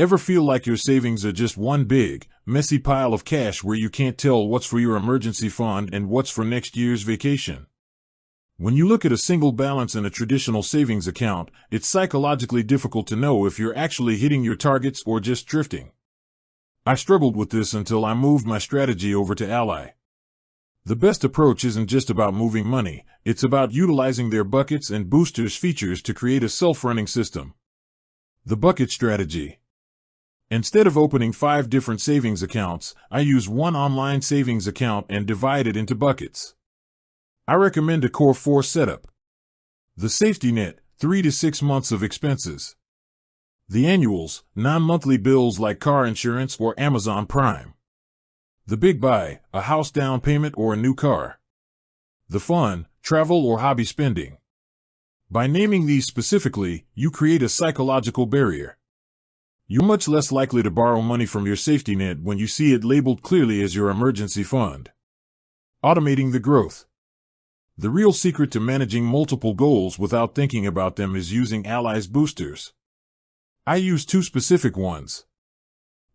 Ever feel like your savings are just one big, messy pile of cash where you can't tell what's for your emergency fund and what's for next year's vacation? When you look at a single balance in a traditional savings account, it's psychologically difficult to know if you're actually hitting your targets or just drifting. I struggled with this until I moved my strategy over to Ally. The best approach isn't just about moving money, it's about utilizing their buckets and boosters features to create a self-running system. The bucket strategy. Instead of opening 5 different savings accounts, I use one online savings account and divide it into buckets. I recommend a Core 4 setup. The safety net, 3 to 6 months of expenses. The annuals, non-monthly bills like car insurance or Amazon Prime. The big buy, a house down payment or a new car. The fun, travel or hobby spending. By naming these specifically, you create a psychological barrier. You're much less likely to borrow money from your safety net when you see it labeled clearly as your emergency fund. Automating the growth. The real secret to managing multiple goals without thinking about them is using Ally's boosters. I use 2 specific ones.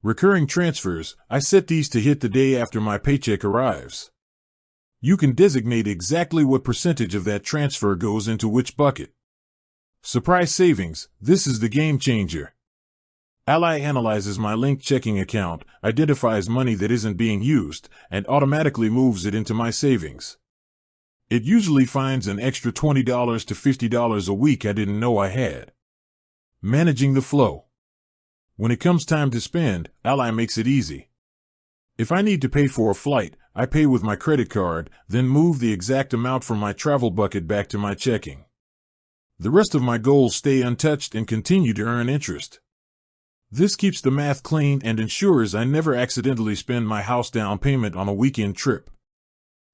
Recurring transfers, I set these to hit the day after my paycheck arrives. You can designate exactly what percentage of that transfer goes into which bucket. Surprise savings, this is the game changer. Ally analyzes my linked checking account, identifies money that isn't being used, and automatically moves it into my savings. It usually finds an extra $20 to $50 a week I didn't know I had. Managing the flow. When it comes time to spend, Ally makes it easy. If I need to pay for a flight, I pay with my credit card, then move the exact amount from my travel bucket back to my checking. The rest of my goals stay untouched and continue to earn interest. This keeps the math clean and ensures I never accidentally spend my house down payment on a weekend trip.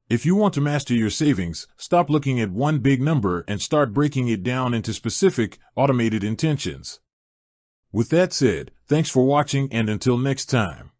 If you want to master your savings, stop looking at one big number and start breaking it down into specific, automated intentions. With that said, thanks for watching and until next time.